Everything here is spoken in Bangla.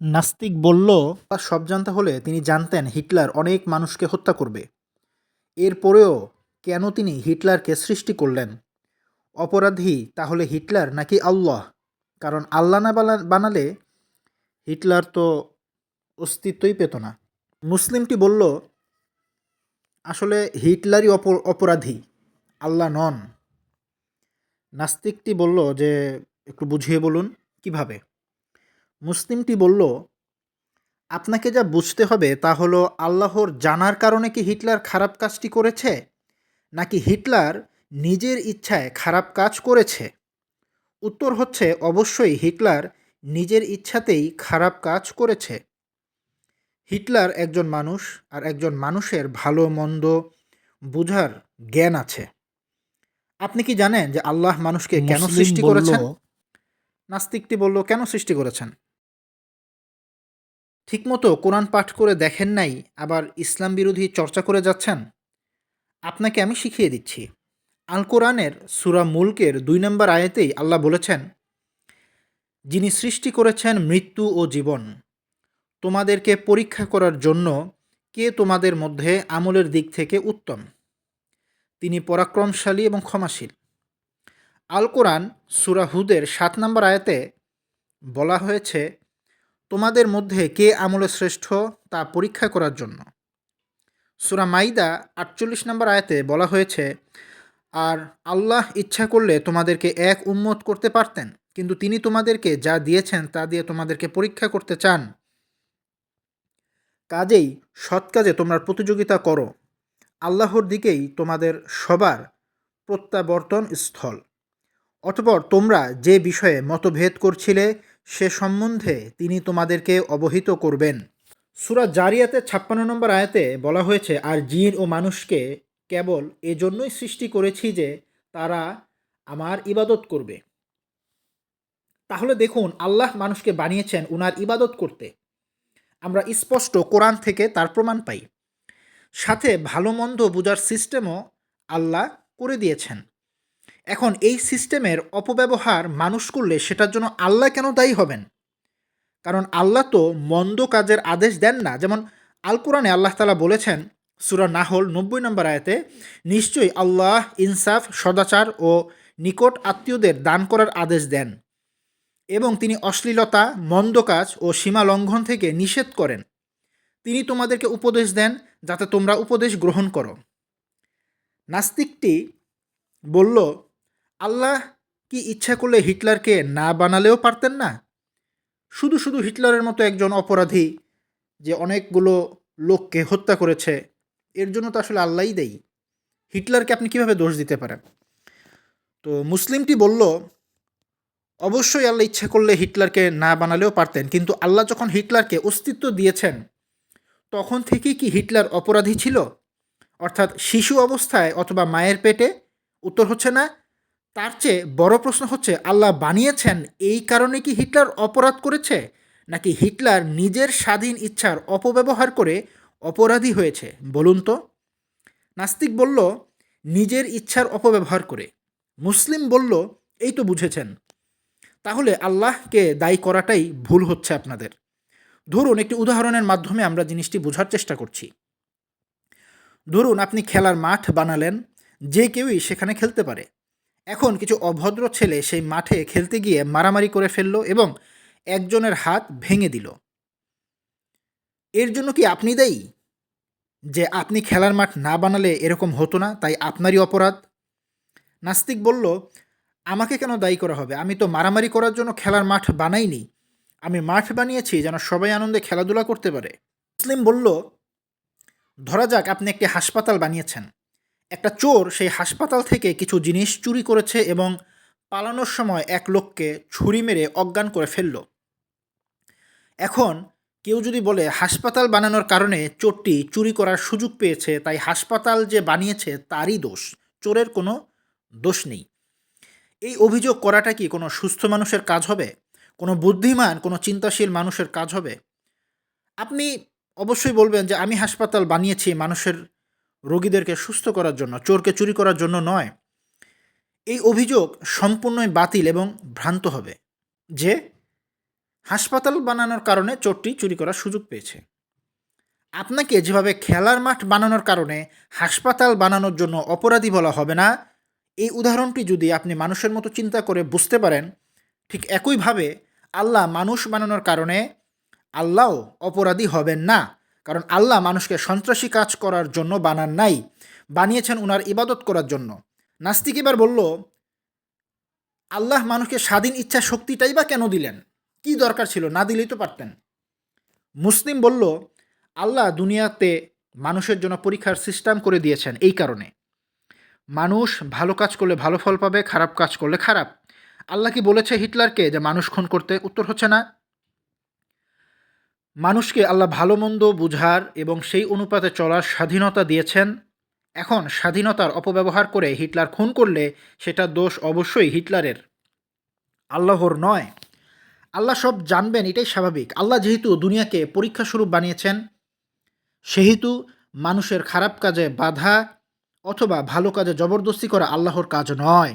নাস্তিক বলল, তার সব জানতে হলে তিনি জানতেন হিটলার অনেক মানুষকে হত্যা করবে। এরপরেও কেন তিনি হিটলারকে সৃষ্টি করলেন? অপরাধী তাহলে হিটলার নাকি আল্লাহ? কারণ আল্লাহ না বানালে হিটলার তো অস্তিত্বই পেত না। মুসলিমটি বলল, আসলে হিটলারই অপরাধী, আল্লাহ নন। নাস্তিকটি বলল যে একটু বুঝিয়ে বলুন কিভাবে। মুসলিমটি বলল, আপনাকে যা বুঝতে হবে তা হলো আল্লাহর জানার কারণে কি হিটলার খারাপ কাজটি করেছে, নাকি হিটলার নিজের ইচ্ছায় খারাপ কাজ করেছে? উত্তর হচ্ছে অবশ্যই হিটলার নিজের ইচ্ছাতেই খারাপ কাজ করেছে। হিটলার একজন মানুষ, আর একজন মানুষের ভালো মন্দ বুঝার জ্ঞান আছে। আপনি কি জানেন যে আল্লাহ মানুষকে কেন মুসলিম সৃষ্টি বলল, করেছেন? নাস্তিকটি বলল, কেন সৃষ্টি করেছেন? ঠিকমতো কোরআন পাঠ করে দেখেন নাই, আবার ইসলাম বিরোধী চর্চা করে যাচ্ছেন। আপনাকে আমি শিখিয়ে দিচ্ছি। আল কোরআনের সূরা মুলকের ২ নম্বর আয়াতেই আল্লাহ বলেছেন, যিনি সৃষ্টি করেছেন মৃত্যু ও জীবন, তোমাদেরকে পরীক্ষা করার জন্য কে তোমাদের মধ্যে আমলের দিক থেকে উত্তম। তিনি পরাক্রমশালী এবং ক্ষমাশীল। আল কোরআন সূরা হুদের ৭ নম্বর আয়াতে বলা হয়েছে, তোমাদের মধ্যে কে আমলে শ্রেষ্ঠ তা পরীক্ষা করার জন্য। সূরা মাইদা ৪৮ নম্বর আয়াতে বলা হয়েছে, আর আল্লাহ ইচ্ছা করলে তোমাদেরকে এক উম্মত করতে পারতেন, কিন্তু তিনি তোমাদেরকে যা দিয়েছেন তা দিয়ে তোমাদেরকে পরীক্ষা করতে চান। কাজেই সৎ কাজে তোমরা প্রতিযোগিতা করো, আল্লাহর দিকেই তোমাদের সবার প্রত্যাবর্তন স্থল। অতঃপর তোমরা যে বিষয়ে মতভেদ করছিলে সে সম্বন্ধে তিনি তোমাদেরকে অবহিত করবেন। সূরা জারিয়াতে ৫৬ নম্বর আয়াতে বলা হয়েছে, আর জিন ও মানুষকে কেবল এজন্যই সৃষ্টি করেছি যে তারা আমার ইবাদত করবে। তাহলে দেখুন, আল্লাহ মানুষকে বানিয়েছেন উনার ইবাদত করতে। আমরা স্পষ্ট কোরআন থেকে তার প্রমাণ পাই। সাথে ভালো মন্দ বোঝার সিস্টেমও আল্লাহ করে দিয়েছেন। এখন এই সিস্টেমের অপব্যবহার মানুষ করলে সেটার জন্য আল্লাহ কেন দায়ী হবেন? কারণ আল্লাহ তো মন্দ কাজের আদেশ দেন না। যেমন আল কোরআনে আল্লাহ তাআলা বলেছেন সূরা নাহল ৯০ নম্বর আয়াতে, নিশ্চয়ই আল্লাহ ইনসাফ, সদাচার ও নিকট আত্মীয়দের দান করার আদেশ দেন এবং তিনি অশ্লীলতা, মন্দ কাজ ও সীমা লঙ্ঘন থেকে নিষেধ করেন। তিনি তোমাদেরকে উপদেশ দেন যাতে তোমরা উপদেশ গ্রহণ করো। নাস্তিকটি বলল, আল্লাহ কি ইচ্ছা করলে হিটলারকে না বানালেও পারতেন না? শুধু শুধু হিটলারের মতো একজন অপরাধী যে অনেকগুলো লোককে হত্যা করেছে, এর জন্য তো আসলে আল্লাহই দেই। হিটলারকে আপনি কিভাবে দোষ দিতে পারেন? তো মুসলিমটি বলল, অবশ্যই আল্লাহ ইচ্ছা করলে হিটলারকে না বানালেও পারতেন, কিন্তু আল্লাহ যখন হিটলারকে অস্তিত্ব দিয়েছেন তখন থেকেই কি হিটলার অপরাধী ছিল, অর্থাৎ শিশু অবস্থায় অথবা মায়ের পেটে? উত্তর হচ্ছে না। তার চেয়ে বড় প্রশ্ন হচ্ছে, আল্লাহ বানিয়েছেন এই কারণে কি হিটলার অপরাধ করেছে, নাকি হিটলার নিজের স্বাধীন ইচ্ছার অপব্যবহার করে অপরাধী হয়েছে? বলুন তো। নাস্তিক বলল, নিজের ইচ্ছার অপব্যবহার করে। মুসলিম বলল, এই তো বুঝেছেন। তাহলে আল্লাহকে দায়ী করাটাই ভুল হচ্ছে আপনাদের। ধরুন, একটি উদাহরণের মাধ্যমে আমরা জিনিসটি বোঝার চেষ্টা করছি। ধরুন, আপনি খেলার মাঠ বানালেন, যে কেউই সেখানে খেলতে পারে। এখন কিছু অভদ্র ছেলে সেই মাঠে খেলতে গিয়ে মারামারি করে ফেলল এবং একজনের হাত ভেঙে দিল। এর জন্য কি আপনি দায়ী? যে আপনি খেলার মাঠ না বানালে এরকম হতো না, তাই আপনারই অপরাধ? নাস্তিক বলল, আমাকে কেন দায়ী করা হবে? আমি তো মারামারি করার জন্য খেলার মাঠ বানাইনি। আমি মাঠ বানিয়েছি যেন সবাই আনন্দে খেলাধুলা করতে পারে। মুসলিম বলল, ধরা যাক আপনি একটি হাসপাতাল বানিয়েছেন। একটা চোর সেই হাসপাতাল থেকে কিছু জিনিস চুরি করেছে এবং পালানোর সময় এক লোককে ছুরি মেরে অজ্ঞান করে ফেলল। এখন কেউ যদি বলে হাসপাতাল বানানোর কারণে চোরটি চুরি করার সুযোগ পেয়েছে, তাই হাসপাতাল যে বানিয়েছে তারই দোষ, চোরের কোনো দোষ নেই। এই অভিযোগ করাটা কি কোনো সুস্থ মানুষের কাজ হবে? কোনো বুদ্ধিমান, কোনো চিন্তাশীল মানুষের কাজ হবে? আপনি অবশ্যই বলবেন যে আমি হাসপাতাল বানিয়েছি মানুষের, রোগীদেরকে সুস্থ করার জন্য, চোরকে চুরি করার জন্য নয়। এই অভিযোগ সম্পূর্ণই বাতিল এবং ভ্রান্ত হবে। যে হাসপাতাল বানানোর কারণে চোরটি চুরি করার সুযোগ পেয়েছে। আপনাকে যেভাবে খেলার মাঠ বানানোর কারণে হাসপাতাল বানানোর জন্য অপরাধী বলা হবে না, এই উদাহরণটি যদি আপনি মানুষের মতো চিন্তা করে বুঝতে পারেন, ঠিক একইভাবে আল্লাহ মানুষ বানানোর কারণে আল্লাহও অপরাধী হবেন না। কারণ আল্লাহ মানুষকে সন্ত্রাসী কাজ করার জন্য বানান নাই, বানিয়েছেন উনার ইবাদত করার জন্য। নাস্তিক এবার বলল, আল্লাহ মানুষকে স্বাধীন ইচ্ছা শক্তিটাই বা কেন দিলেন? কি দরকার ছিল? না দিলেই তো পারতেন। মুসলিম বলল, আল্লাহ দুনিয়াতে মানুষের জন্য পরীক্ষার সিস্টেম করে দিয়েছেন এই কারণে। মানুষ ভালো কাজ করলে ভালো ফল পাবে, খারাপ কাজ করলে খারাপ। আল্লাহ কি বলেছে হিটলারকে যে মানুষ খুন করতে? উত্তর হচ্ছে না। মানুষকে আল্লাহ ভালো মন্দ বুঝার এবং সেই অনুপাতে চলার স্বাধীনতা দিয়েছেন। এখন স্বাধীনতার অপব্যবহার করে হিটলার খুন করলে সেটা দোষ অবশ্যই হিটলারের, আল্লাহর নয়। আল্লাহ সব জানবেন, এটাই স্বাভাবিক। আল্লাহ যেহেতু দুনিয়াকে পরীক্ষা স্বরূপ বানিয়েছেন, সেহেতু মানুষের খারাপ কাজে বাধা অথবা ভালো কাজে জবরদস্তি করা আল্লাহর কাজ নয়।